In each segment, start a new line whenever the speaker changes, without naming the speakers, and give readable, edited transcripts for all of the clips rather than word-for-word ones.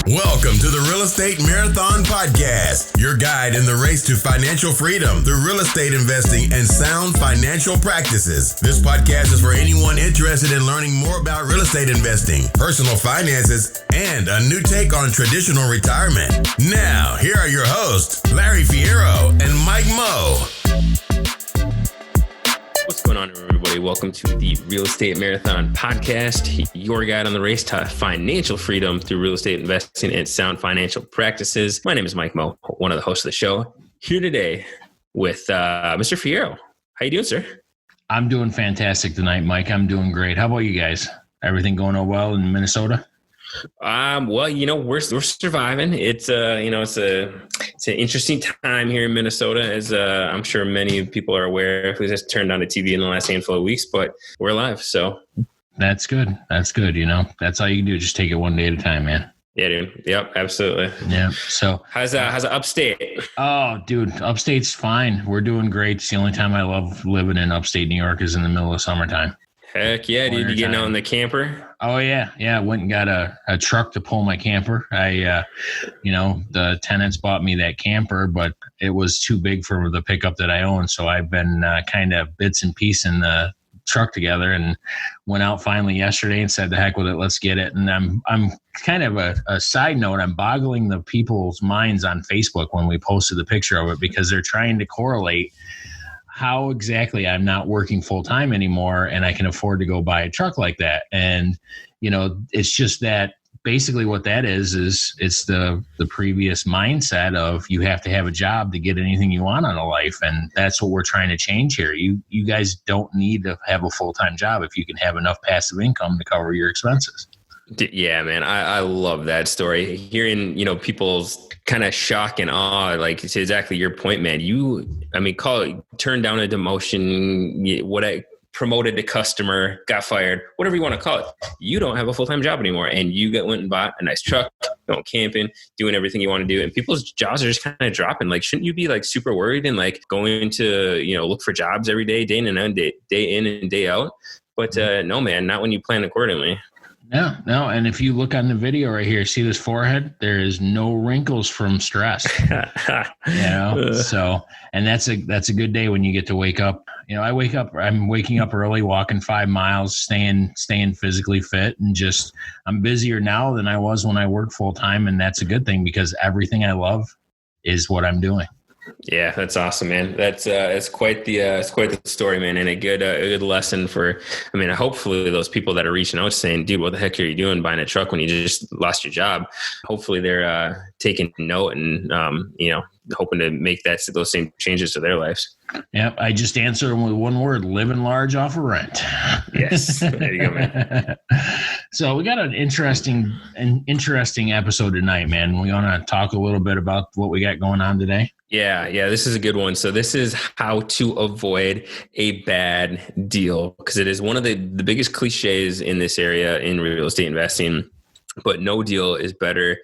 Welcome to the Real Estate Marathon Podcast, your guide in the race to financial freedom through real estate investing and sound financial practices. This podcast is for anyone interested in learning more about real estate investing, personal finances, and a new take on traditional retirement. Now, here are your hosts, Larry Fierro and Mike Moe.
What's going on, everybody? Welcome to the Real Estate Marathon Podcast, your guide on the race to financial freedom through real estate investing and sound financial practices. My name is Mike Moe, one of the hosts of the show, here today with Mr. Fierro. How you doing, sir?
I'm doing fantastic tonight, Mike. I'm doing great. How about you guys? Everything going on well in Minnesota?
Well, we're surviving. It's it's an interesting time here in Minnesota, as I'm sure many people are aware if we just turned on the TV in the last handful of weeks, but we're alive. So
that's good. That's good. That's all you can do. Just take it one day at a time, man.
Yeah, dude. Yep, absolutely.
Yeah. So
how's upstate?
Oh, dude, upstate's fine. We're doing great. It's the only time I love living in upstate New York is in the middle of summertime.
Heck yeah, dude. You getting out in the camper?
Oh, yeah. Yeah, I went and got a truck to pull my camper. The tenants bought me that camper, but it was too big for the pickup that I own. So I've been kind of bits and pieces in the truck together and went out finally yesterday and said, the heck with it, let's get it. And I'm kind of a side note. I'm boggling the people's minds on Facebook when we posted the picture of it because they're trying to correlate how exactly I'm not working full time anymore and I can afford to go buy a truck like that. And, it's just that basically what that is it's the previous mindset of you have to have a job to get anything you want out of life. And that's what we're trying to change here. You guys don't need to have a full-time job if you can have enough passive income to cover your expenses.
Yeah, man, I love that story. Hearing, people's kind of shock and awe, like it's exactly your point, man. Call it turn down a demotion, promoted a customer, got fired, whatever you want to call it. You don't have a full-time job anymore, and you went and bought a nice truck, going camping, doing everything you want to do, and people's jobs are just kind of dropping. Like, shouldn't you be like super worried and like going to look for jobs every day, day in and day out? But no, man, not when you plan accordingly.
No. And if you look on the video right here, see this forehead? There is no wrinkles from stress. So, and that's a good day when you get to wake up. I'm waking up early, walking 5 miles, staying physically fit, and I'm busier now than I was when I worked full time. And that's a good thing because everything I love is what I'm doing.
Yeah, that's awesome, man. That's it's quite the story, man, and a good lesson for. Hopefully those people that are reaching out saying, "Dude, what the heck are you doing buying a truck when you just lost your job?" Hopefully they're taking note and hoping to make those same changes to their lives.
Yep, I just answered them with one word: living large off of rent.
Yes, there you go, man.
So we got an interesting episode tonight, man. We want to talk a little bit about what we got going on today.
Yeah, this is a good one. So this is how to avoid a bad deal, because it is one of the biggest cliches in this area in real estate investing. But no deal is better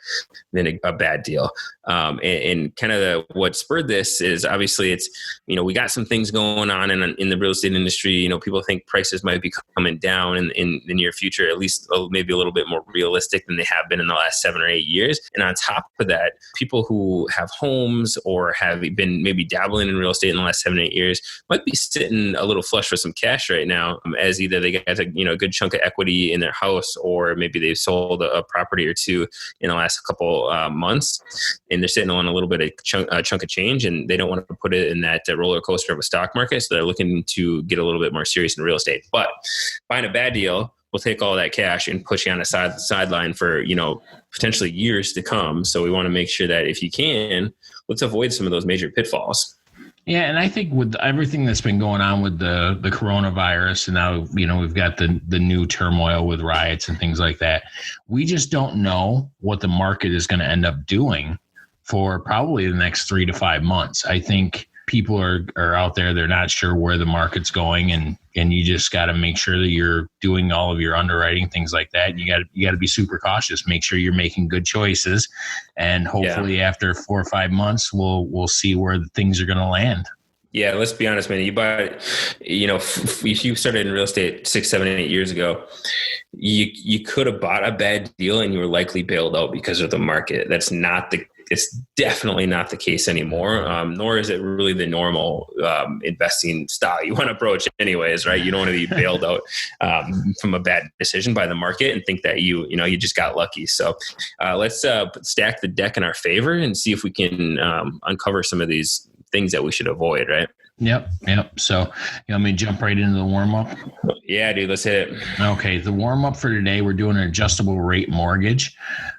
than a bad deal. And kind of what spurred this is obviously it's, we got some things going on in the real estate industry. People think prices might be coming down in the near future, at least maybe a little bit more realistic than they have been in the last 7 or 8 years. And on top of that, people who have homes or have been maybe dabbling in real estate in the last 7 or 8 years might be sitting a little flush with some cash right now, as either they got a good chunk of equity in their house, or maybe they've sold a property or two in the last couple months, and they're sitting on a little bit of chunk of change, and they don't want to put it in that roller coaster of a stock market. So they're looking to get a little bit more serious in real estate. But buying a bad deal will take all that cash and put you on a sideline for potentially years to come. So we want to make sure that if you can, let's avoid some of those major pitfalls.
Yeah, and I think with everything that's been going on with the coronavirus, and now we've got the new turmoil with riots and things like that, we just don't know what the market is going to end up doing for probably the next 3 to 5 months. I think people are out there, they're not sure where the market's going, and you just got to make sure that you're doing all of your underwriting, things like that. You got to be super cautious, make sure you're making good choices, and hopefully after 4 or 5 months, we'll see where things are going to land.
Yeah, let's be honest, man. You buy, if you started in real estate 6, 7, 8 years ago, you could have bought a bad deal and you were likely bailed out because of the market. It's definitely not the case anymore. Nor is it really the normal investing style you want to approach anyways, right? You don't want to be bailed out from a bad decision by the market and think that you just got lucky. So let's stack the deck in our favor and see if we can uncover some of these things that we should avoid, right?
Yep. So, you want me to jump right into the warm-up?
Yeah, dude, let's hit it.
Okay, the warm-up for today, we're doing an adjustable rate mortgage.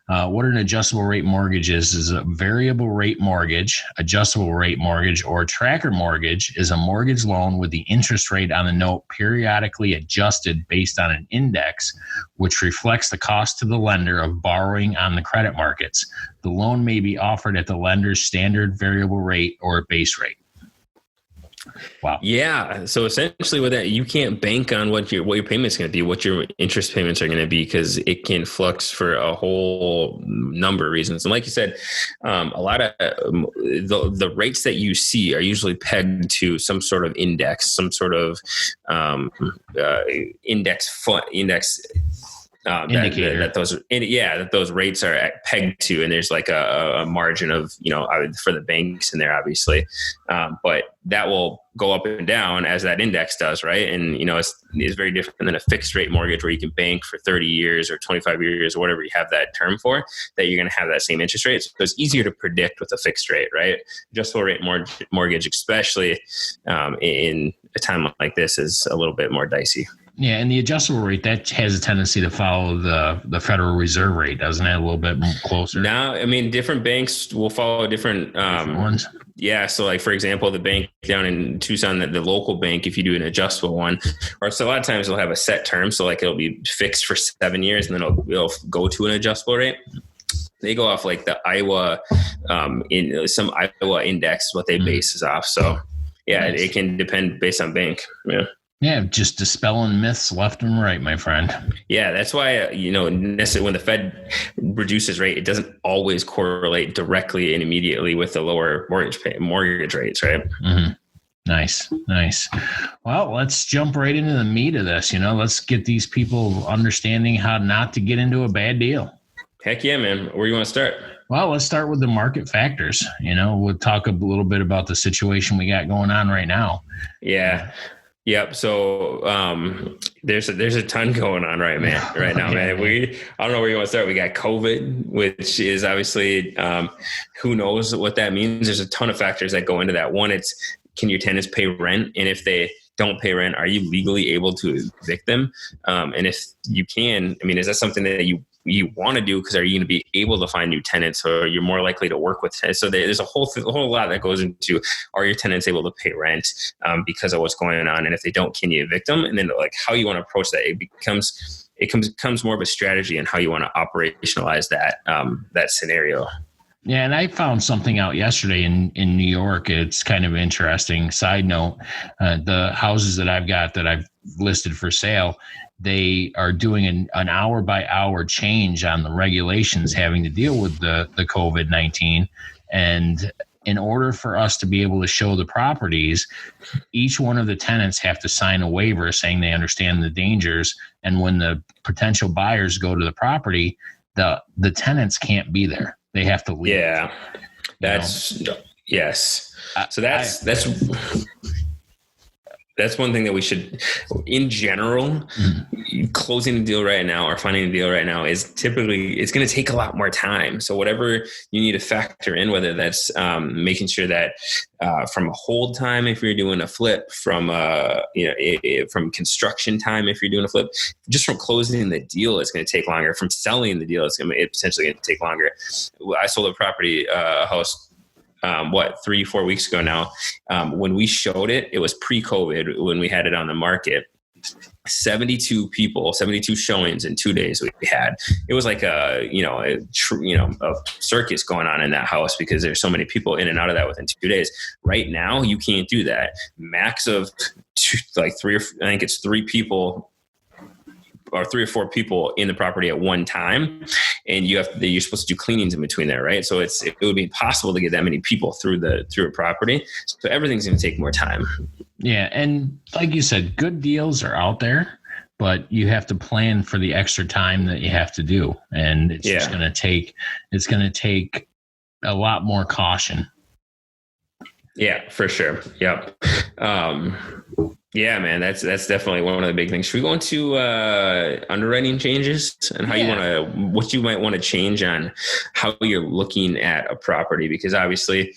What an adjustable rate mortgage is a variable rate mortgage, adjustable rate mortgage, or tracker mortgage is a mortgage loan with the interest rate on the note periodically adjusted based on an index, which reflects the cost to the lender of borrowing on the credit markets. The loan may be offered at the lender's standard variable rate or base rate. Wow. Yeah.
So essentially with that, you can't bank on what your payment's going to be, what your interest payments are going to be, because it can flux for a whole number of reasons. And like you said, a lot of the rates that you see are usually pegged to some sort of index, some sort of index indicator that those rates are pegged to, and there's like a margin of for the banks in there, obviously, but that will go up and down as that index does, right? And it's very different than a fixed rate mortgage where you can bank for 30 years or 25 years or whatever you have that term for, that you're going to have that same interest rate. So it's easier to predict with a fixed rate, right? Adjustable rate mortgage, especially in a time like this, is a little bit more dicey.
Yeah, and the adjustable rate, that has a tendency to follow the Federal Reserve rate, doesn't it? A little bit closer.
No, I mean, different banks will follow different
ones.
Yeah, so like, for example, the bank down in Tucson, the local bank, if you do an adjustable one, or so a lot of times they'll have a set term. So like it'll be fixed for 7 years and then it'll go to an adjustable rate. They go off like the Iowa, some Iowa index, what they bases off. So yeah, nice. It can depend based on bank. Yeah.
Yeah, just dispelling myths left and right, my friend.
Yeah, that's why, when the Fed reduces rate, it doesn't always correlate directly and immediately with the lower mortgage rates, right?
Mm-hmm. Nice. Well, let's jump right into the meat of this. Let's get these people understanding how not to get into a bad deal.
Heck yeah, man. Where do you want to start?
Well, let's start with the market factors. We'll talk a little bit about the situation we got going on right now.
Yeah. Yep. So there's a ton going on right now, man. I don't know where you want to start. We got COVID, which is obviously who knows what that means. There's a ton of factors that go into that. One, it's, can your tenants pay rent? And if they don't pay rent, are you legally able to evict them? And if you can, is that something that you want to do? Because are you going to be able to find new tenants, or you're more likely to work with tenants? So there's a whole lot that goes into, are your tenants able to pay rent because of what's going on? And if they don't, can you evict them? And then like how you want to approach that, it becomes more of a strategy and how you want to operationalize that scenario.
Yeah, and I found something out yesterday in New York. It's kind of interesting. Side note, the houses that I've got that I've listed for sale, they are doing an hour by hour change on the regulations having to deal with the COVID-19. And in order for us to be able to show the properties, each one of the tenants have to sign a waiver saying they understand the dangers. And when the potential buyers go to the property, the tenants can't be there. They have to leave.
Yeah, yes. So that's one thing that we should, in general, closing a deal right now or finding a deal right now is typically, it's going to take a lot more time. So whatever you need to factor in, whether that's making sure that from a hold time, if you're doing a flip, from from construction time, if you're doing a flip, just from closing the deal, it's going to take longer. From selling the deal, it's potentially going to take longer. I sold a property, a house, 3-4 weeks ago now. When we showed it, it was pre-COVID when we had it on the market. 72 showings in 2 days we had. It was like a circus going on in that house because there's so many people in and out of that within 2 days. Right now, you can't do that. Max of 3 people or 3 or 4 people in the property at one time, and you're supposed to do cleanings in between there, right? So it would be impossible to get that many people through a property. So everything's going to take more time.
Yeah, and like you said, good deals are out there, but you have to plan for the extra time that you have to do, and it's just going to take a lot more caution.
Yeah, for sure. Yep. Yeah, man, that's definitely one of the big things. Should we go into underwriting changes and how what you might want to change on how you're looking at a property? Because obviously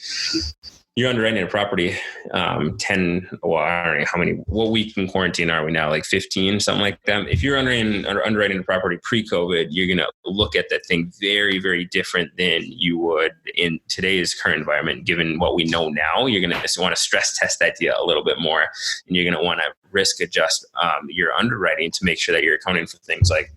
you're underwriting a property, I don't know how many, what week in quarantine are we now? Like 15, something like that. If you're underwriting a property pre-COVID, you're going to look at that thing very, very different than you would in today's current environment. Given what we know now, you're going to want to stress test that deal a little bit more, and you're going to want to risk adjust your underwriting to make sure that you're accounting for things like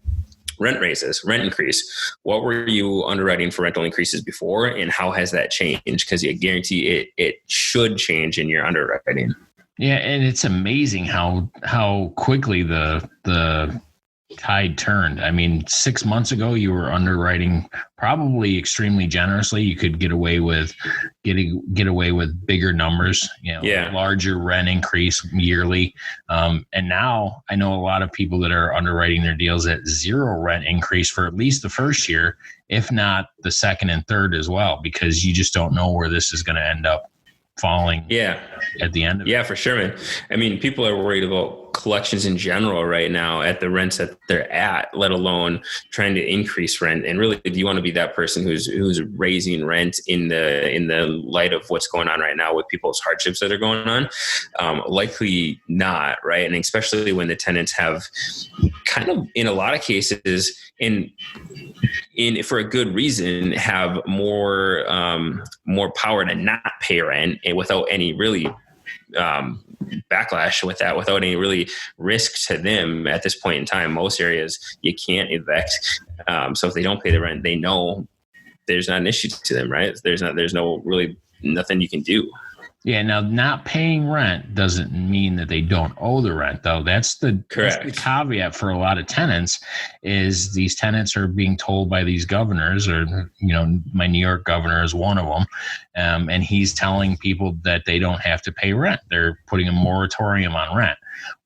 rent raises, rent increase. What were you underwriting for rental increases before, and how has that changed? Because I guarantee it should change in your underwriting.
Yeah, and it's amazing how quickly the tide turned. I mean, 6 months ago, you were underwriting probably extremely generously. You could get away with bigger numbers, larger rent increase yearly. And now I know a lot of people that are underwriting their deals at 0 rent increase for at least the first year, if not the second and third as well, because you just don't know where this is going to end up falling at the end of it.
Yeah, for sure, man. I mean, people are worried about collections in general right now at the rents that they're at, let alone trying to increase rent. And really, do you want to be that person who's raising rent in the light of what's going on right now with people's hardships that are going on? Likely not, right? And especially when the tenants have kind of, in a lot of cases, in for a good reason, have more power to not pay rent, and without any really backlash with that, without any really risk to them at this point in time. Most areas you can't evict. So if they don't pay the rent, they know there's not an issue to them, right? There's no really nothing you can do.
Yeah. Now, not paying rent doesn't mean that they don't owe the rent, though. That's the caveat for a lot of tenants. Is these tenants are being told by these governors, or my New York governor is one of them, and he's telling people that they don't have to pay rent. They're putting a moratorium on rent.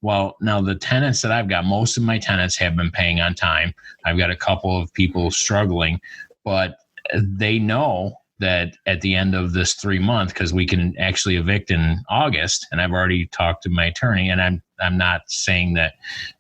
Well, now the tenants that I've got, most of my tenants have been paying on time. I've got a couple of people struggling, but they know that at the end of this 3 month, because we can actually evict in August, and I've already talked to my attorney, and I'm not saying that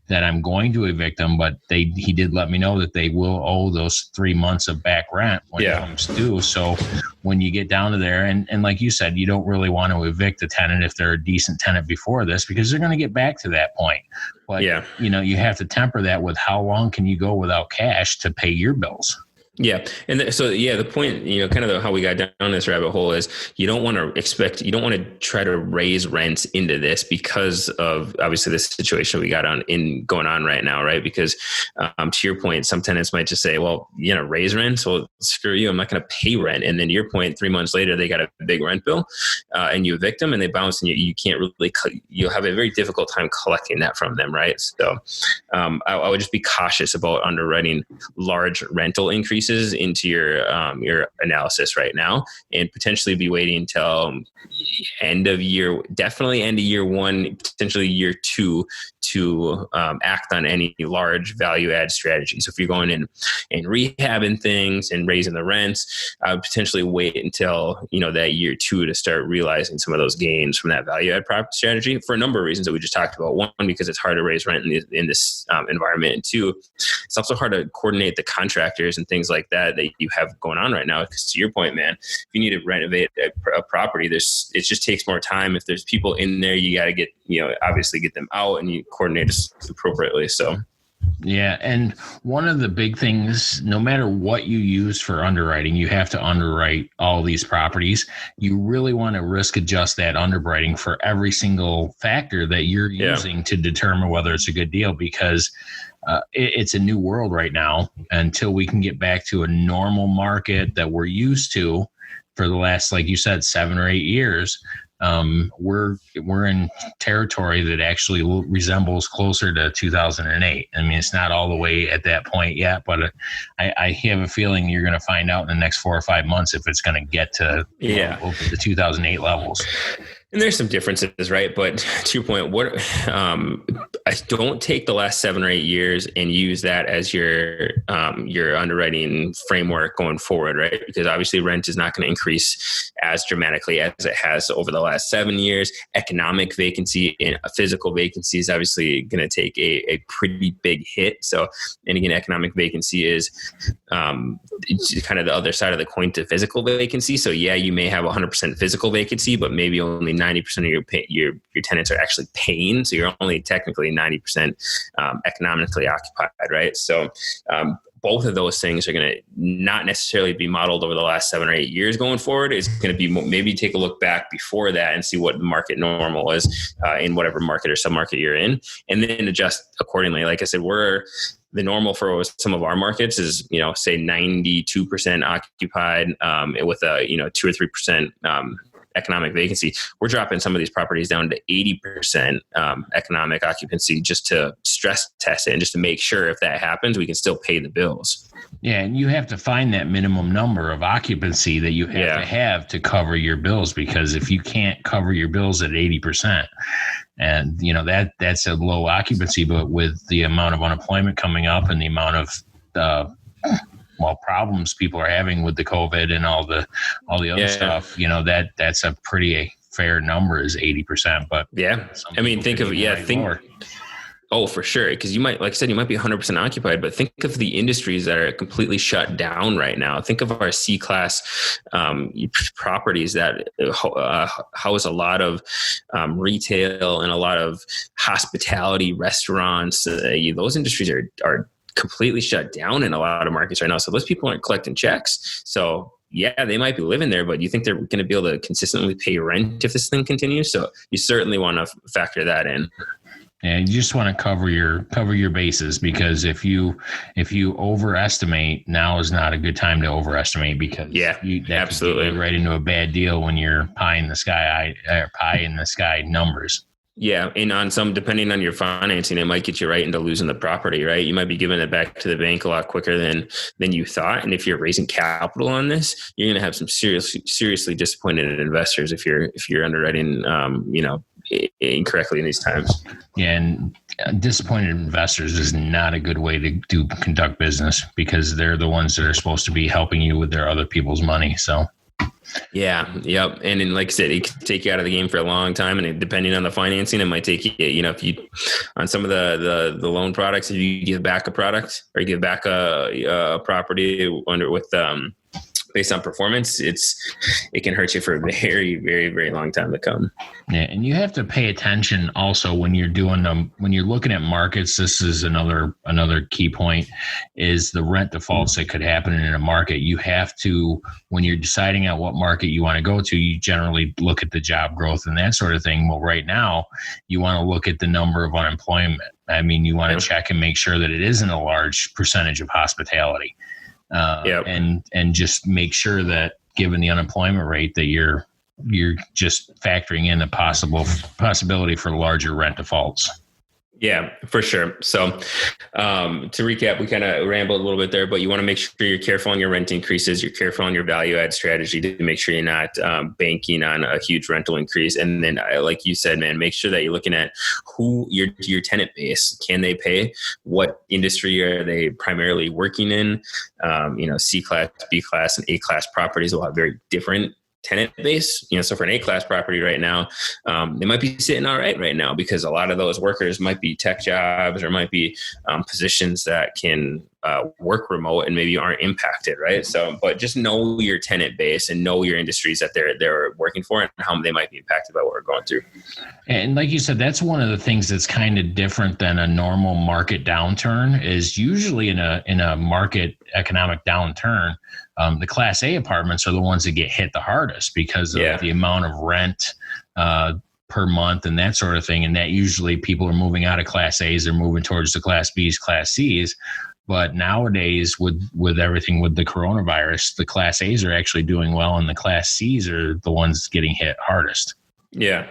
I'm going to evict them, but he did let me know that they will owe those 3 months of back rent when it comes due. So when you get down to there, and like you said, you don't really want to evict a tenant if they're a decent tenant before this, because they're going to get back to that point. But you have to temper that with how long can you go without cash to pay your bills.
Yeah. And the point, kind of how we got down this rabbit hole is you don't want to try to raise rents into this because of obviously this situation we got going on right now. Right. Because, to your point, some tenants might just say, well, raise rent. So screw you. I'm not going to pay rent. And then to your point, 3 months later, they got a big rent bill, and you evict them and they bounce, and you can't really, you'll have a very difficult time collecting that from them. Right. So, I would just be cautious about underwriting large rental increases into your analysis right now, and potentially be waiting until end of year 1, potentially year 2 to act on any large value add strategies. So if you're going in and rehabbing things and raising the rents, I would potentially wait until that year 2 to start realizing some of those gains from that value add property strategy for a number of reasons that we just talked about. One, because it's hard to raise rent in this environment, and 2, it's also hard to coordinate the contractors and things like that you have going on right now. Because to your point, man, if you need to renovate a property, it just takes more time. If there's people in there, you got to get obviously get them out, and you coordinate appropriately. So.
Yeah. And one of the big things, no matter what you use for underwriting, you have to underwrite all these properties. You really want to risk adjust that underwriting for every single factor that you're using to determine whether it's a good deal, because it's a new world right now. Until we can get back to a normal market that we're used to for the last, like you said, 7 or 8 years, we're in territory that actually resembles closer to 2008. I mean, it's not all the way at that point yet, but I have a feeling you're going to find out in the next 4 or 5 months if it's going to get to the 2008 levels.
And there's some differences, right? But to your point, I don't take the last 7 or 8 years and use that as your underwriting framework going forward, right? Because obviously rent is not going to increase as dramatically as it has over the last 7 years. Economic vacancy and physical vacancy is obviously going to take a pretty big hit. So, and again, economic vacancy is it's kind of the other side of the coin to physical vacancy. So yeah, you may have 100% physical vacancy, but maybe only 90% of your tenants are actually paying. So you're only technically 90% economically occupied, right? So both of those things are going to not necessarily be modeled over the last 7 or 8 years going forward. It's going to be maybe take a look back before that and see what the market normal is in whatever market or submarket you're in, and then adjust accordingly. Like I said, the normal for some of our markets is, say 92% occupied with a, 2 or 3% economic vacancy. We're dropping some of these properties down to 80% economic occupancy just to stress test it and just to make sure if that happens, we can still pay the bills.
Yeah, and you have to find that minimum number of occupancy that you have to cover your bills, because if you can't cover your bills at 80%, and that's a low occupancy, but with the amount of unemployment coming up and the amount of problems people are having with the COVID and all the other stuff, that's a pretty fair number is 80%. But
yeah, I mean, oh, for sure. Because you might, like I said, you might be 100% occupied, but think of the industries that are completely shut down right now. Think of our C-class properties that house a lot of retail and a lot of hospitality, restaurants. Those industries are completely shut down in a lot of markets right now. So those people aren't collecting checks. So yeah, they might be living there, but you think they're going to be able to consistently pay rent if this thing continues? So you certainly want to factor that in.
Yeah, you just want to cover your bases, because if you overestimate, now is not a good time to overestimate, because
absolutely
could get right into a bad deal when you're pie in the sky numbers.
Yeah, and depending on your financing, it might get you right into losing the property, right? You might be giving it back to the bank a lot quicker than you thought. And if you're raising capital on this, you're going to have some seriously disappointed investors if you're underwriting, incorrectly in these times.
Yeah, and disappointed investors is not a good way to conduct business, because they're the ones that are supposed to be helping you with their other people's money. So.
Yeah. Yep. And then, like I said, it could take you out of the game for a long time. And depending on the financing, it might take you, if you, on some of the loan products, if you give back a product or you give back a property based on performance, it can hurt you for a very, very, very long time to come.
Yeah. And you have to pay attention also when you're looking at markets. This is another key point, is the rent defaults that could happen in a market. You have to, when you're deciding on what market you want to go to, you generally look at the job growth and that sort of thing. Well, right now you want to look at the number of unemployment. I mean, you want to check and make sure that it isn't a large percentage of hospitality. And just make sure that, given the unemployment rate, that you're just factoring in the possibility for larger rent defaults.
Yeah, for sure. So to recap, we kind of rambled a little bit there, but you want to make sure you're careful on your rent increases. You're careful on your value add strategy to make sure you're not banking on a huge rental increase. And then, like you said, man, make sure that you're looking at who your tenant base. Can they pay? What industry are they primarily working in? C-class, B-class, and A-class properties will have very different tenant base. So for an A-class property right now, they might be sitting all right now, because a lot of those workers might be tech jobs or might be positions that can work remote and maybe aren't impacted, right? So, but just know your tenant base and know your industries that they're working for and how they might be impacted by what we're going through.
And like you said, that's one of the things that's kind of different than a normal market downturn. Is usually in a market economic downturn, the Class A apartments are the ones that get hit the hardest because of the amount of rent per month and that sort of thing. And that usually people are moving out of Class A's, they're moving towards the Class B's, Class C's. But nowadays, with everything with the coronavirus, the Class A's are actually doing well, and the Class C's are the ones getting hit hardest.
Yeah.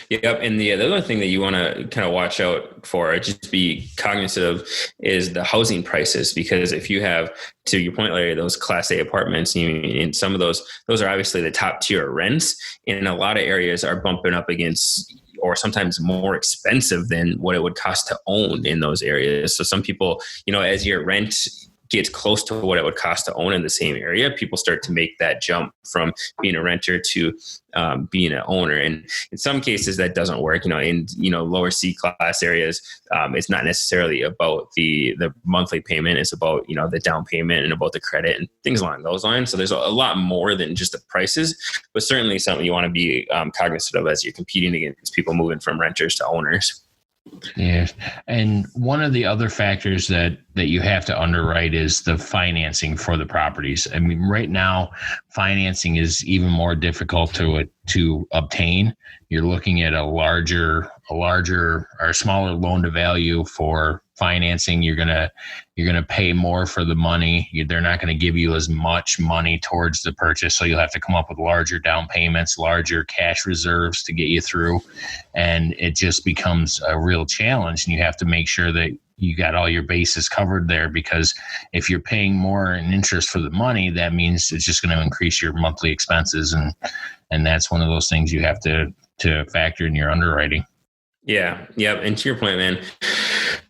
Yep. And the other thing that you want to kind of watch out for, just be cognizant of, is the housing prices. Because if you have, to your point, Larry, those Class A apartments, and some of those are obviously the top tier rents, and a lot of areas are bumping up against, or sometimes more expensive than what it would cost to own in those areas. So some people, as your rent gets close to what it would cost to own in the same area, people start to make that jump from being a renter to being an owner. And in some cases that doesn't work, in lower C class areas. It's not necessarily about the monthly payment. It's about, the down payment and about the credit and things along those lines. So there's a lot more than just the prices, but certainly something you want to be cognizant of as you're competing against people moving from renters to owners.
Yeah. And one of the other factors that you have to underwrite is the financing for the properties. I mean, right now, financing is even more difficult to obtain. You're looking at a larger or smaller loan to value for financing. You're gonna pay more for the money. They're not going to give you as much money towards the purchase, so you'll have to come up with larger down payments, larger cash reserves to get you through, and it just becomes a real challenge. And you have to make sure that you got all your bases covered there, because if you're paying more in interest for the money, that means it's just going to increase your monthly expenses, and that's one of those things you have to factor in your underwriting.
Yeah. Yep. And to your point, man,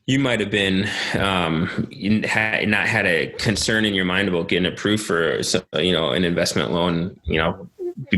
you might have been not had a concern in your mind about getting approved for an investment loan,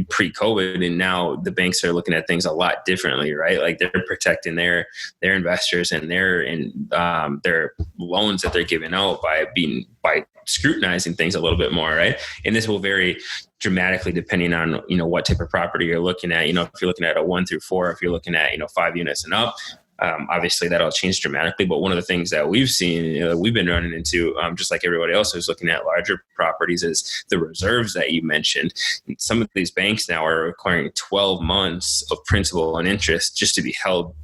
pre-COVID, and now the banks are looking at things a lot differently, right? Like they're protecting their investors and their loans that they're giving out by scrutinizing things a little bit more, right? And this will vary dramatically depending on what type of property you're looking at. If you're looking at a 1 through 4, if you're looking at 5 units and up. Obviously that'll change dramatically, but one of the things that we've seen, we've been running into, just like everybody else who's looking at larger properties, is the reserves that you mentioned. And some of these banks now are requiring 12 months of principal and interest just to be held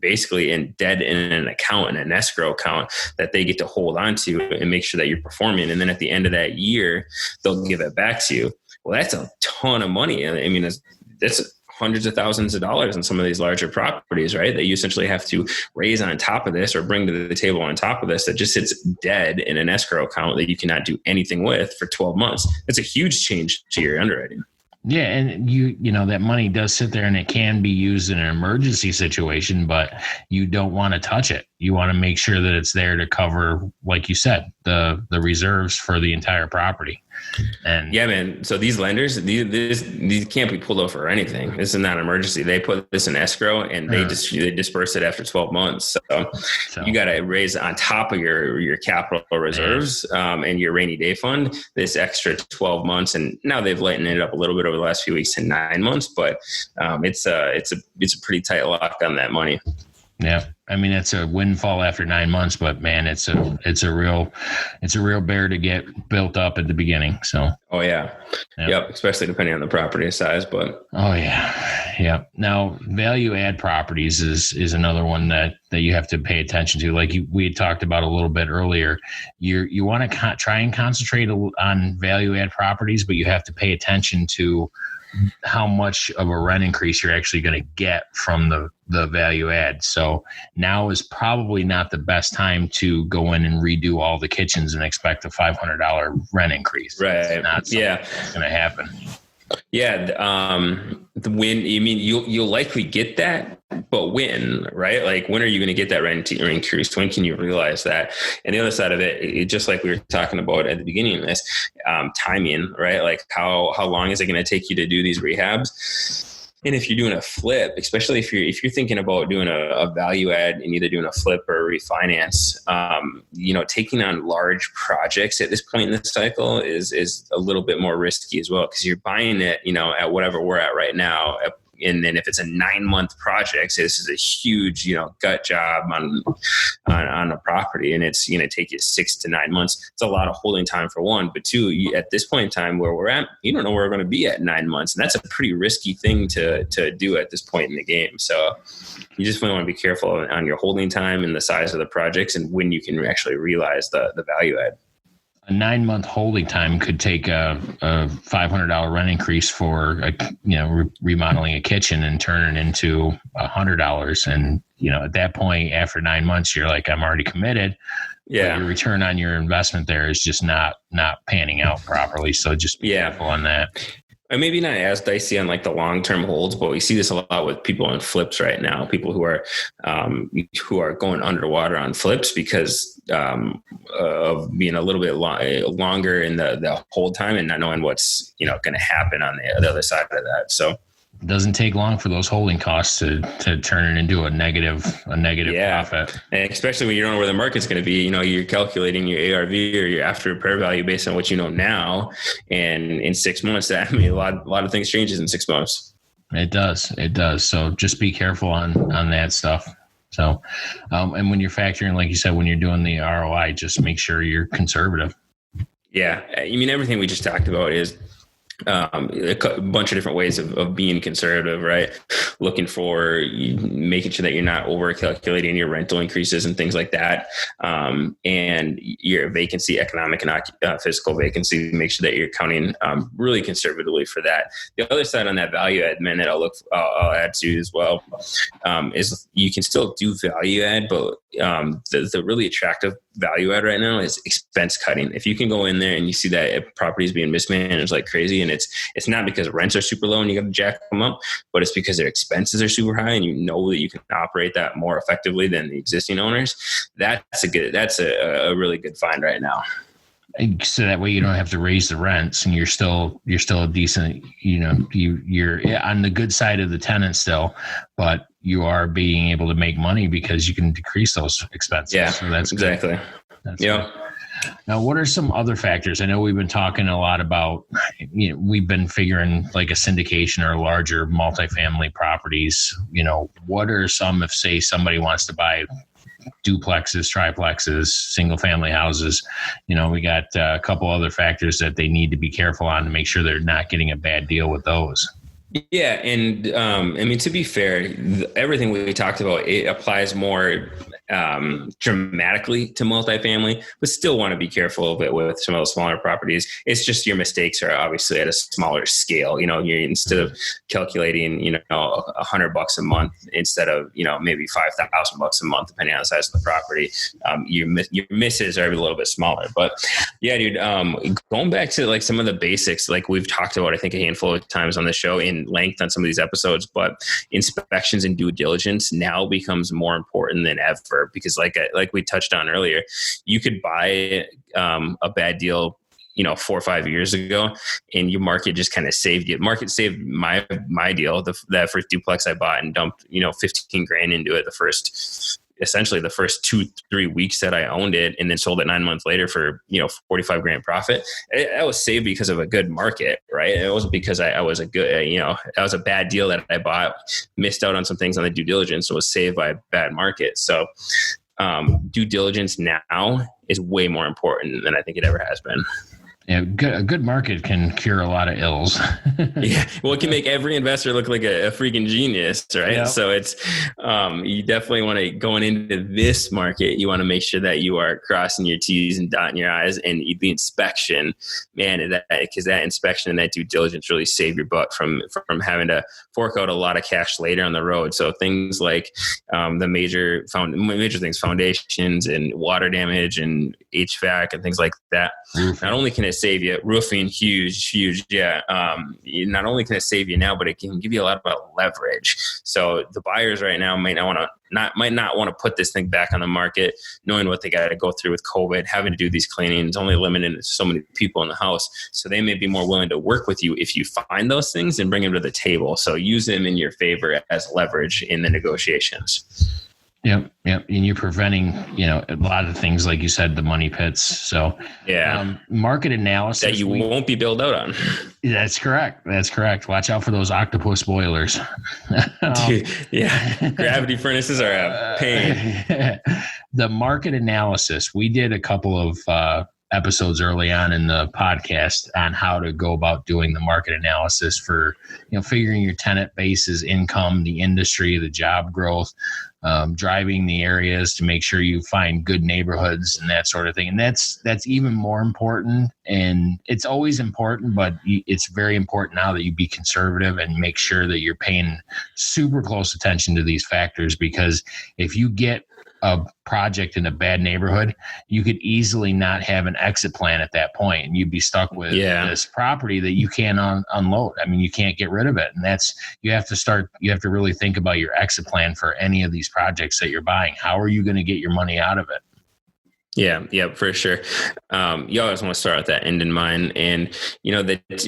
basically in dead in an account, in an escrow account that they get to hold on to and make sure that you're performing. And then at the end of that year, they'll give it back to you. Well, that's a ton of money. I mean, that's hundreds of thousands of dollars in some of these larger properties, right? That you essentially have to raise on top of this or bring to the table on top of this, that just sits dead in an escrow account that you cannot do anything with for 12 months. It's a huge change to your underwriting.
Yeah. And that money does sit there and it can be used in an emergency situation, but you don't want to touch it. You want to make sure that it's there to cover, like you said, the reserves for the entire property. And
yeah, man. So these lenders, these can't be pulled over or anything. This is not an emergency. They put this in escrow and they disperse it after 12 months. So you got to raise on top of your capital reserves and your rainy day fund this extra 12 months. And now they've lightened it up a little bit over the last few weeks to 9 months, but it's a pretty tight lock on that money.
Yeah. I mean, it's a windfall after 9 months, but man, it's a real bear to get built up at the beginning. So,
oh yeah. Yep. Especially depending on the property size, but.
Oh yeah. Yeah. Now value add properties is another one that you have to pay attention to. Like we had talked about a little bit earlier, you want to try and concentrate on value add properties, but you have to pay attention to how much of a rent increase you're actually going to get from the value add. So now is probably not the best time to go in and redo all the kitchens and expect a $500 rent increase.
Right.
It's not something that's going to happen.
Yeah. You'll likely get that, but when, right? Like when are you going to get that rent increase? When can you realize that? And the other side of it, just like we were talking about at the beginning of this, timing, right? Like how long is it going to take you to do these rehabs? And if you're doing a flip, especially if you're thinking about doing a value add and either doing a flip or a refinance, taking on large projects at this point in the cycle is a little bit more risky as well, because you're buying it, at whatever we're at right now. And then if it's a 9-month project, say this is a huge, gut job on a property, and it's going to take you 6 to 9 months. It's a lot of holding time for one, but two, at this point in time where we're at, you don't know where we're going to be at 9 months. And that's a pretty risky thing to do at this point in the game. So you just want to be careful on your holding time and the size of the projects and when you can actually realize the value add.
A 9-month holding time could take a $500 rent increase for remodeling a kitchen and turn it into $100. And at that point, after 9 months, you're like, I'm already committed.
Yeah,
your return on your investment there is just not panning out properly. So just be careful on that.
And maybe not as dicey on like the long-term holds, but we see this a lot with people on flips right now. People who are going underwater on flips because of being a little bit longer in the hold time and not knowing what's going to happen on the other side of that. So
it doesn't take long for those holding costs to turn it into a negative profit.
And especially when you don't know where the market's going to be, you're calculating your ARV or your after repair value based on what you know now. And in 6 months, a lot of things changes in 6 months.
It does. So just be careful on that stuff. So, and when you're factoring, like you said, when you're doing the ROI, just make sure you're conservative.
Yeah. I mean, everything we just talked about is a bunch of different ways of being conservative, right? Looking for making sure that you're not over calculating your rental increases and things like that. And your vacancy, economic and physical vacancy, make sure that you're counting really conservatively for that. The other side on that value add, man, that I'll add to as well, is you can still do value add, but the really attractive value add right now is expense cutting. If you can go in there and you see that property is being mismanaged like crazy, and it's not because rents are super low and you got to jack them up, but it's because their expenses are super high and you know that you can operate that more effectively than the existing owners. That's a really good find right now.
So that way you don't have to raise the rents and you're still a decent, you're on the good side of the tenant still, but you are being able to make money because you can decrease those expenses.
Yeah,
so that's
exactly.
Good. That's
yeah.
Good. Now, what are some other factors? I know we've been talking a lot about, we've been figuring like a syndication or larger multifamily properties. What are some, if say somebody wants to buy duplexes, triplexes, single family houses, we got a couple other factors that they need to be careful on to make sure they're not getting a bad deal with those.
Yeah. And to be fair, everything we talked about, it applies more dramatically to multifamily, but still want to be careful a bit with some of those smaller properties. It's just your mistakes are obviously at a smaller scale. You're instead of calculating, $100 a month instead of, maybe $5,000 a month, depending on the size of the property. Your misses are a little bit smaller, but yeah, dude, going back to like some of the basics, like we've talked about, I think a handful of times on the show in length on some of these episodes, but inspections and due diligence now becomes more important than ever. Because like we touched on earlier, you could buy a bad deal, 4 or 5 years ago, and your market just kind of saved you. Market saved my deal, that first duplex I bought and dumped, $15,000 into it essentially the first 2-3 weeks that I owned it, and then sold it 9 months later for, $45,000 profit. That was saved because of a good market, right? It wasn't because I was a good, that was a bad deal that I bought, missed out on some things on the due diligence, so was saved by a bad market. So due diligence now is way more important than I think it ever has been.
Yeah, a good market can cure a lot of ills.
Yeah, well, it can make every investor look like a freaking genius, right? Yep. So it's you definitely want to, going into this market, you want to make sure that you are crossing your T's and dotting your I's, and the inspection, man, because that inspection and that due diligence really save your butt from having to fork out a lot of cash later on the road. So things like the major things, foundations and water damage and HVAC and things like that. Not only can it save you, roofing, huge. Yeah. Not only can it save you now, but it can give you a lot of leverage. So the buyers right now might not want to put this thing back on the market, knowing what they got to go through with COVID, having to do these cleanings, only limited so many people in the house. So they may be more willing to work with you if you find those things and bring them to the table. So use them in your favor as leverage in the negotiations.
Yep. And you're preventing, a lot of things, like you said, the money pits. So
yeah,
market analysis
that you won't be billed out on.
That's correct. Watch out for those octopus boilers.
Dude, yeah. Gravity furnaces are a pain.
The market analysis, we did a couple of episodes early on in the podcast on how to go about doing the market analysis for, figuring your tenant base's income, the industry, the job growth, driving the areas to make sure you find good neighborhoods and that sort of thing. And that's even more important. And it's always important, but it's very important now that you be conservative and make sure that you're paying super close attention to these factors, because if you get a project in a bad neighborhood, you could easily not have an exit plan at that point, and you'd be stuck with this property that you can't unload. I mean, you can't get rid of it. And you have to really think about your exit plan for any of these projects that you're buying. How are you going to get your money out of it?
Yeah, for sure. You always want to start with that end in mind. And,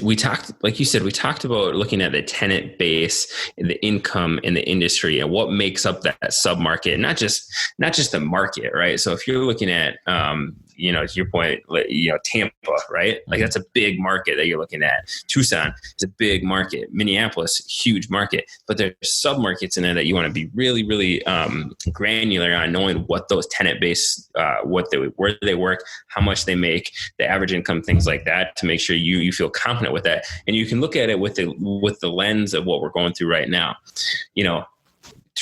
we talked about looking at the tenant base, the income in the industry, and what makes up that sub-market, not just the market, right? So if you're looking at, to your point, Tampa, right? Like that's a big market that you're looking at. Tucson is a big market. Minneapolis, huge market. But there's sub-markets in there that you want to be really, really granular on, knowing what those tenant base, where they work, how much they make, the average income, things like that, to make sure you feel confident with that. And you can look at it with the lens of what we're going through right now. 3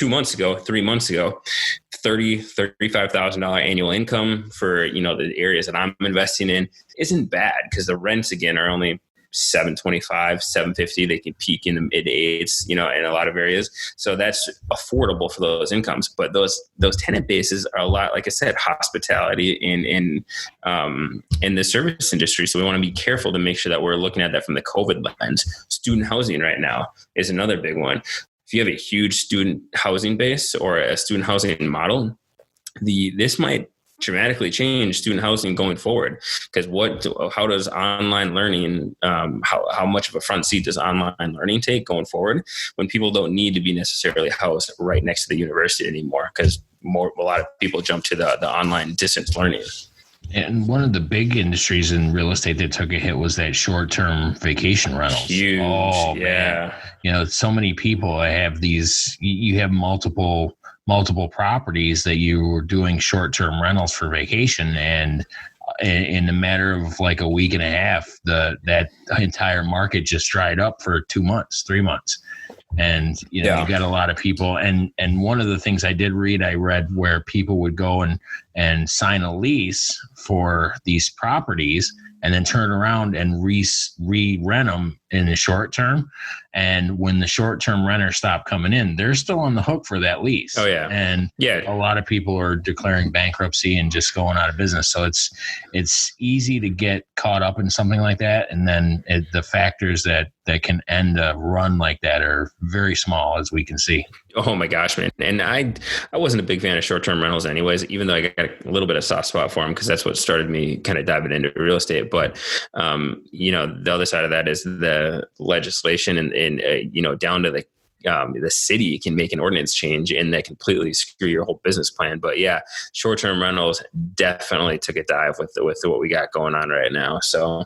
months ago, $35,000 annual income for, the areas that I'm investing in isn't bad, because the rents again are only $725, $750. They can peak in the mid $8s, in a lot of areas. So that's affordable for those incomes. But those tenant bases are a lot, like I said, hospitality in the service industry. So we want to be careful to make sure that we're looking at that from the COVID lens. Student housing right now is another big one. If you have a huge student housing base or a student housing model, this might dramatically change student housing going forward. Because how does online learning, how much of a front seat does online learning take going forward, when people don't need to be necessarily housed right next to the university anymore? Because a lot of people jump to the online distance learning.
And one of the big industries in real estate that took a hit was that short-term vacation rentals.
Huge. Oh, yeah.
Man. So many people have these, you have multiple properties that you were doing short-term rentals for vacation, and in a matter of like a week and a half, that entire market just dried up for 2 months, 3 months. And, you got a lot of people. And one of the things I read where people would go and sign a lease for these properties and then turn around and re-rent them in the short term. And when the short-term renters stop coming in, they're still on the hook for that lease.
Oh, yeah.
And a lot of people are declaring bankruptcy and just going out of business. So it's easy to get caught up in something like that. And then the factors that can end a run like that are very small, as we can see.
Oh my gosh, man. And I wasn't a big fan of short-term rentals anyways, even though I got a little bit of soft spot for them, because that's what started me kind of diving into real estate. But, the other side of that is the legislation and down to the city can make an ordinance change and that completely screw your whole business plan. But yeah, short-term rentals definitely took a dive with what we got going on right now. So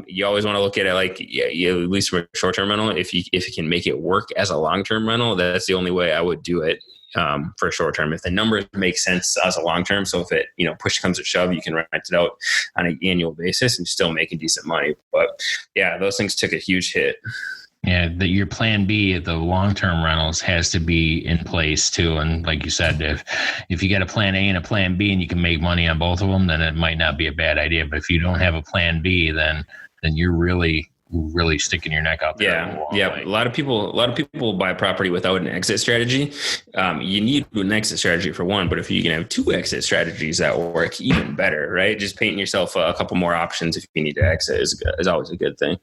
you always want to look at it like, at least for a short-term rental, if you can make it work as a long-term rental, that's the only way I would do it. For short term, if the numbers make sense as a long term, so if it push comes to shove, you can rent it out on an annual basis and still making decent money. But yeah, those things took a huge hit.
Yeah, your plan B at the long-term rentals has to be in place too. And like you said, if you got a plan A and a plan B and you can make money on both of them, then it might not be a bad idea. But if you don't have a plan B, then you're really sticking your neck out there.
Yeah. A lot of people buy property without an exit strategy. You need an exit strategy for one, but if you can have two exit strategies that work, even better, right? Just painting yourself a couple more options if you need to exit is always a good thing.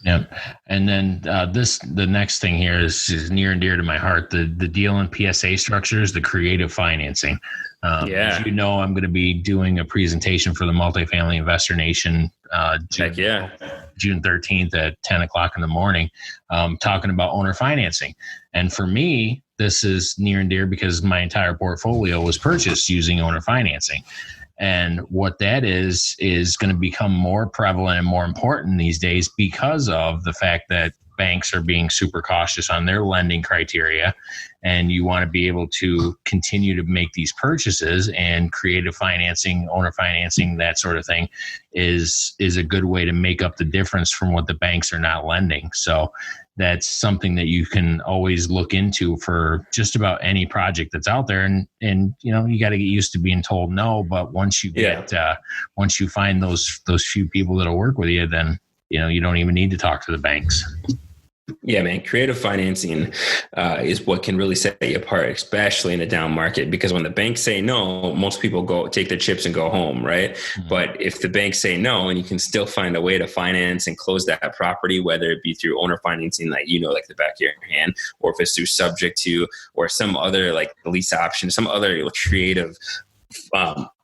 Yeah. And then the next thing here is near and dear to my heart, the deal in PSA structures, the creative financing. As you know, I'm going to be doing a presentation for the Multifamily Investor Nation June 13th at 10 o'clock in the morning, talking about owner financing. And for me, this is near and dear because my entire portfolio was purchased using owner financing. And what that is going to become more prevalent and more important these days because of the fact that banks are being super cautious on their lending criteria, and you want to be able to continue to make these purchases, and creative financing, owner financing, that sort of thing is a good way to make up the difference from what the banks are not lending. So that's something that you can always look into for just about any project that's out there. And you know, you got to get used to being told no, but once you get, once you find those few people that'll work with you, then, you know, you don't even need to talk to the banks.
Yeah, man. Creative financing is what can really set you apart, especially in a down market, because when the banks say no, most people go take their chips and go home, right? Mm-hmm. But if the banks say no, and you can still find a way to finance and close that property, whether it be through owner financing, like, you know, like the back of your hand, or if it's through subject to, or some other like lease option, some other creative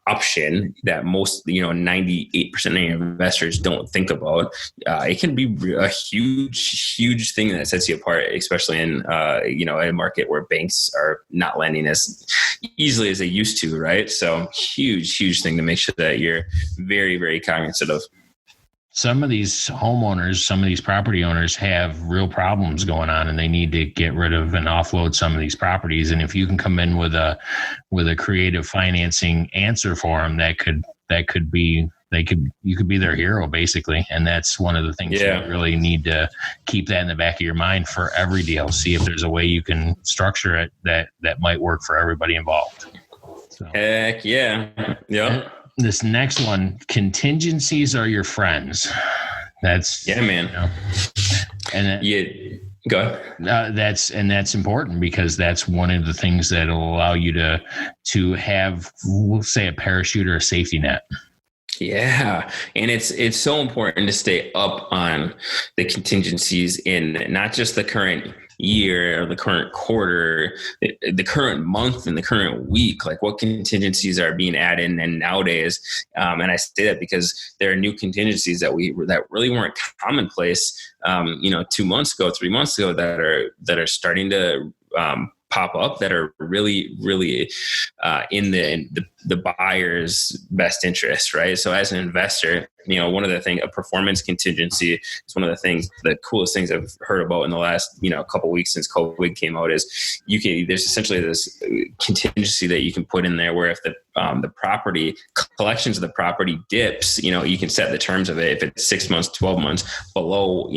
option that most, 98% of investors don't think about, it can be a huge thing that sets you apart, especially in, a market where banks are not lending as easily as they used to, right? So huge thing to make sure that you're very, very cognizant of.
Some of these homeowners, some of these property owners have real problems going on, and they need to get rid of and offload some of these properties. And if you can come in with a creative financing answer for them, you could be their hero, basically. And that's one of the things you really need to keep that in the back of your mind for every deal. See if there's a way you can structure it that might work for everybody involved. So. Heck
yeah. Yeah.
This next one, contingencies are your friends. That's
man.
And
go ahead.
That's important, because that's one of the things that will allow you to have, we'll say, a parachute or a safety net.
Yeah. And it's so important to stay up on the contingencies in not just the current year or the current quarter, the current month and the current week, like what contingencies are being added and nowadays. And I say that because there are new contingencies that really weren't commonplace, 2 months ago, 3 months ago, that are starting to, pop up, that are really, really in the buyer's best interest, right? So as an investor, one of the things, a performance contingency is one of the coolest things I've heard about in the last, couple of weeks since COVID came out, is there's essentially this contingency that you can put in there where if the property collections of the property dips, you can set the terms of it. If it's 6 months, 12 months below,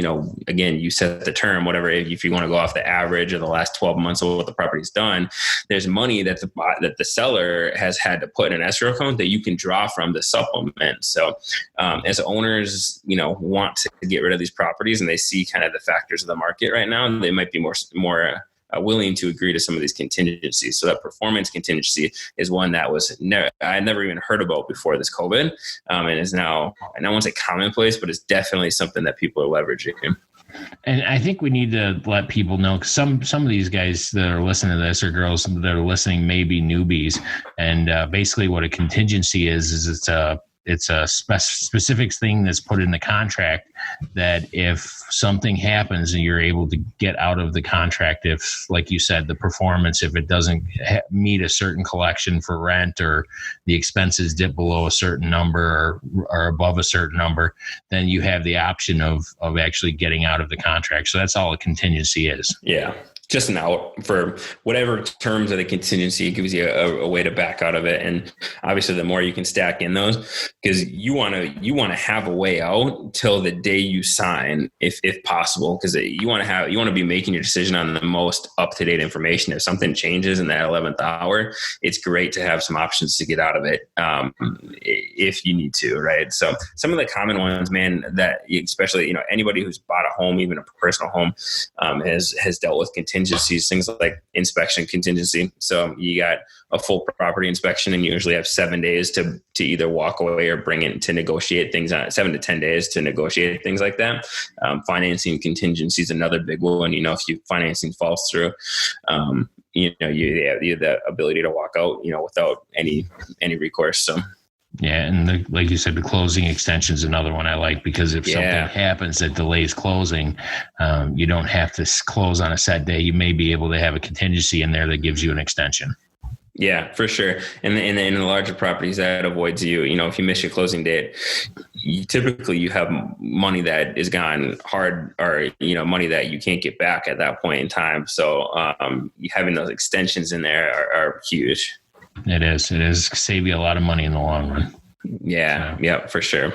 again, you set the term, whatever, if you want to go off the average of the last 12 months of what the property's done, there's money that the seller has had to put in an escrow account that you can draw from to supplement. So, as owners, want to get rid of these properties and they see kind of the factors of the market right now, they might be more willing to agree to some of these contingencies. So that performance contingency is one that I never even heard about before this COVID, and is now, I don't want to say commonplace, but it's definitely something that people are leveraging.
And I think we need to let people know, because some of these guys that are listening to this, or girls that are listening, may be newbies. And basically what a contingency is it's a specific thing that's put in the contract that if something happens and you're able to get out of the contract, if, like you said, the performance, if it doesn't meet a certain collection for rent, or the expenses dip below a certain number or above a certain number, then you have the option of actually getting out of the contract. So that's all a contingency is.
Yeah. Just an out for whatever terms of the contingency. It gives you a way to back out of it. And obviously the more you can stack in those, because you want to have a way out till the day you sign, if possible, because you want to be making your decision on the most up-to-date information. If something changes in that 11th hour, it's great to have some options to get out of it, if you need to, right? So some of the common ones, man, that especially, anybody who's bought a home, even a personal home, has dealt with contingencies, things like inspection contingency. So you got a full property inspection and you usually have 7 days to either walk away or bring it to negotiate things on 7 to 10 days to negotiate things like that. Financing contingency is another big one. If financing falls through, you have the ability to walk out, without any recourse. So.
Yeah, and like you said, the closing extension is another one I like, because if something happens that delays closing, you don't have to close on a set day. You may be able to have a contingency in there that gives you an extension.
Yeah, for sure. And in the larger properties, that avoids you, if you miss your closing date, typically you have money that is gone hard, or money that you can't get back at that point in time. So having those extensions in there are huge.
It is save you a lot of money in the long run.
Yeah. So. Yeah, for sure.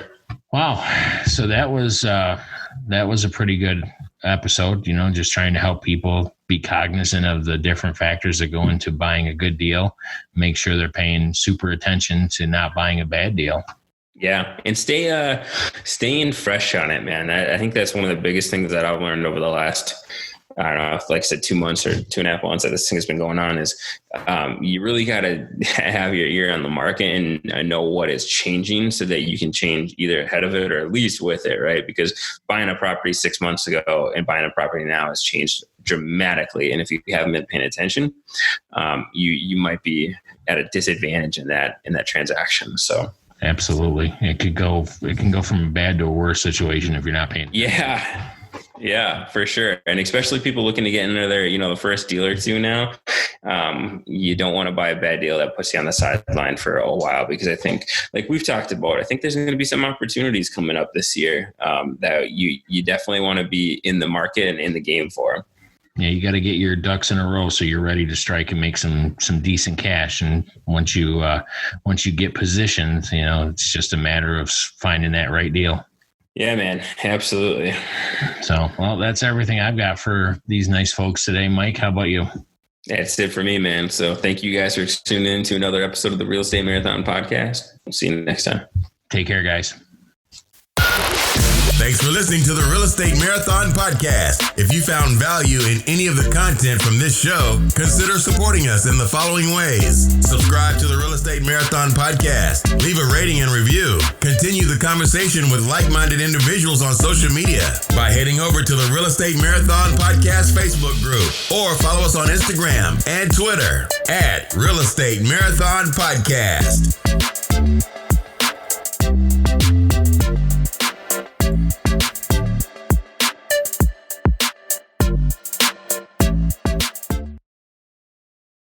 Wow. So that was a pretty good episode, just trying to help people be cognizant of the different factors that go into buying a good deal, make sure they're paying super attention to not buying a bad deal.
Yeah. And staying fresh on it, man. I think that's one of the biggest things that I've learned over the last, I don't know, like I said, 2 months or 2.5 months that this thing has been going on is you really got to have your ear on the market and know what is changing so that you can change either ahead of it or at least with it, right? Because buying a property 6 months ago and buying a property now has changed dramatically. And if you haven't been paying attention, you might be at a disadvantage in that transaction. So.
Absolutely. It can go from a bad to a worse situation if you're not paying attention.
Yeah, for sure. And especially people looking to get into their, the first deal or two now. You don't want to buy a bad deal that puts you on the sideline for a while, because I think, like we've talked about, I think there's going to be some opportunities coming up this year that you definitely want to be in the market and in the game for.
Yeah, you got to get your ducks in a row so you're ready to strike and make some decent cash. And once you get positioned, it's just a matter of finding that right deal.
Yeah, man. Absolutely.
So, well, that's everything I've got for these nice folks today. Mike, how about you?
That's it for me, man. So thank you guys for tuning in to another episode of the Real Estate Marathon Podcast. We'll see you next time.
Take care, guys.
Thanks for listening to the Real Estate Marathon Podcast. If you found value in any of the content from this show, consider supporting us in the following ways. Subscribe to the Real Estate Marathon Podcast. Leave a rating and review. Continue the conversation with like-minded individuals on social media by heading over to the Real Estate Marathon Podcast Facebook group, or follow us on Instagram and Twitter at Real Estate Marathon Podcast.